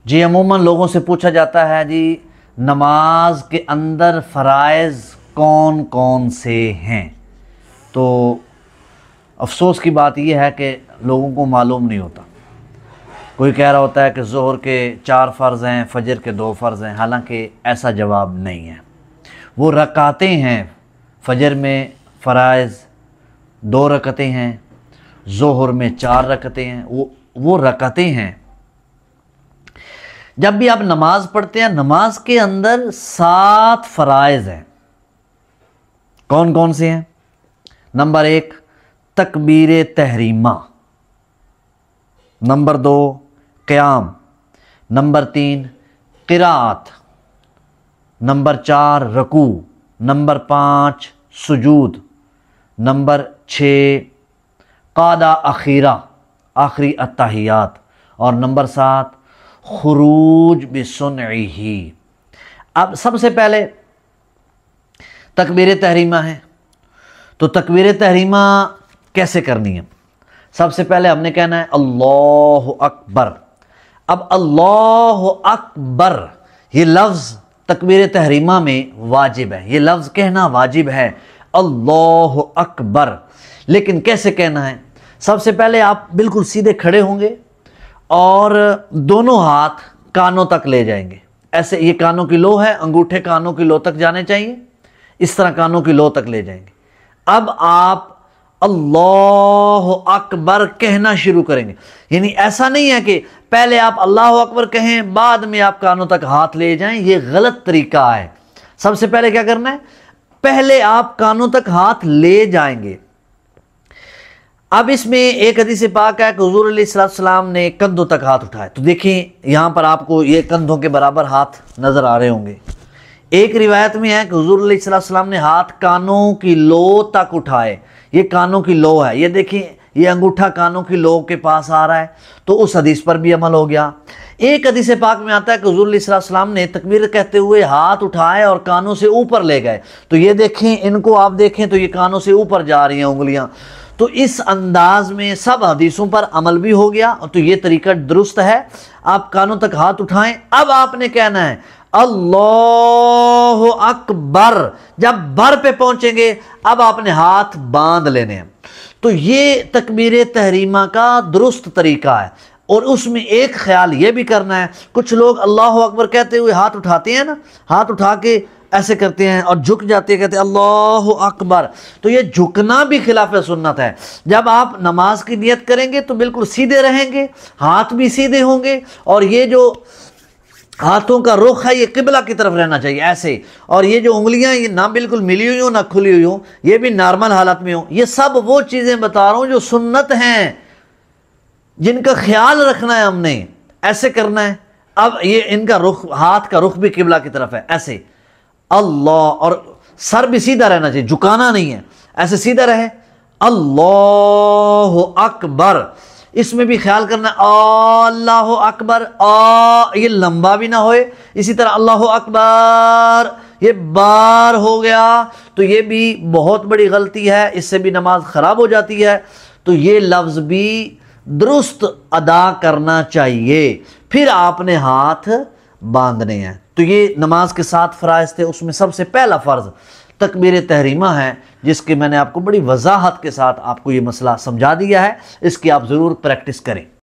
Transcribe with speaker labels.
Speaker 1: जी अमूमन लोगों से पूछा जाता है जी नमाज के अंदर फ़राइज़ कौन कौन से हैं। तो अफसोस की बात यह है कि लोगों को मालूम नहीं होता। कोई कह रहा होता है कि ज़ोहर के 4 फ़र्ज़ हैं, फ़जर के 2 फ़र्ज़ हैं, हालांकि ऐसा जवाब नहीं है। वो रकातें हैं, फ़जर में फ़राइज़ 2 रकतें हैं, ज़ोहर में 4 रकतें हैं, वो रकतें हैं। जब भी आप नमाज पढ़ते हैं, नमाज के अंदर 7 फ़राइज़ हैं। कौन कौन से हैं? नंबर 1 तकबीर तहरीमा, नंबर 2 क़याम, नंबर 3 क़िराअत, नंबर 4 रकू, नंबर 5 सुजूद, नंबर 6 क़ादा अखीरा आखिरी अत्तहियात, और नंबर 7 खुरूज बिसुन्इही। अब सबसे पहले तकबीर तहरीमा है। तो तकबीर तहरीमा कैसे करनी है? सबसे पहले हमने कहना है अल्लाहु अकबर। अब अल्लाहु अकबर ये लफ्ज़ तकबीर तहरीमा में वाजिब है, ये लफ्ज़ कहना वाजिब है, अल्लाहु अकबर। लेकिन कैसे कहना है? सबसे पहले आप बिल्कुल सीधे खड़े होंगे और दोनों हाथ कानों तक ले जाएंगे। ऐसे, ये कानों की लो है, अंगूठे कानों की लो तक जाने चाहिए, इस तरह कानों की लो तक ले जाएंगे। अब आप अल्लाहु अकबर कहना शुरू करेंगे। यानी ऐसा नहीं है कि पहले आप अल्लाहु अकबर कहें बाद में आप कानों तक हाथ ले जाएं, ये गलत तरीका है। सबसे पहले क्या करना है? पहले आप कानों तक हाथ ले जाएंगे। अब इसमें एक हदीस पाक है कि हुज़ूर अलैहिस्सलाम ने कंधों तक हाथ उठाए। तो देखिए यहां पर आपको ये कंधों के बराबर हाथ नजर आ रहे होंगे। एक रिवायत में है कि हुज़ूर अलैहिस्सलाम ने हाथ कानों की लो तक उठाए। ये कानों की लो है, ये देखिए ये अंगूठा कानों की लो के पास आ रहा है, तो उस हदीस पर भी अमल हो गया। एक हदीस पाक में आता है कि हुज़ूर अलैहिस्सलाम ने तकबीर कहते हुए हाथ उठाए और कानों से ऊपर ले गए। तो ये देखें, इनको आप देखें तो ये कानों से ऊपर जा रही हैं उंगलियां। तो इस अंदाज में सब हदीसों पर अमल भी हो गया। तो ये तरीका दुरुस्त है, आप कानों तक हाथ उठाएं। अब आपने कहना है अल्लाहु अकबर। जब बर पे पहुंचेंगे अब आपने हाथ बांध लेने हैं। तो ये तकबीर तहरीमा का दुरुस्त तरीका है। और उसमें एक ख्याल ये भी करना है, कुछ लोग अल्लाहु अकबर कहते हुए हाथ उठाते हैं ना, हाथ उठा के ऐसे करते हैं और झुक जाते हैं, कहते हैं अल्लाहु अकबर। तो ये झुकना भी खिलाफ सुन्नत है। जब आप नमाज की नियत करेंगे तो बिल्कुल सीधे रहेंगे, हाथ भी सीधे होंगे, और ये जो हाथों का रुख है ये किबला की तरफ रहना चाहिए ऐसे। और ये जो उंगलियां ये ना बिल्कुल मिली हुई हो ना खुली हुई हो, ये भी नॉर्मल हालत में हो। ये सब वो चीजें बता रहा हूं जो सुन्नत हैं, जिनका ख्याल रखना है, हमने ऐसे करना है। अब ये इनका रुख, हाथ का रुख भी किबला की तरफ है ऐसे, अल्लाह, और सर भी सीधा रहना चाहिए, झुकाना नहीं है, ऐसे सीधा रहे, अल्लाहु अकबर। इसमें भी ख्याल करना, अल्लाहु अकबर, ये लंबा भी ना होए। इसी तरह अल्लाहु अकबर, ये बार हो गया, तो ये भी बहुत बड़ी गलती है, इससे भी नमाज खराब हो जाती है। तो ये लफ्ज भी दुरुस्त अदा करना चाहिए। फिर आपने हाथ बांधने हैं। तो ये नमाज के 7 फ़राइज़ थे, उसमें सबसे पहला फ़र्ज़ तकबीर तहरीमा है, जिसके मैंने आपको बड़ी वजाहत के साथ आपको ये मसला समझा दिया है। इसकी आप ज़रूर प्रैक्टिस करें।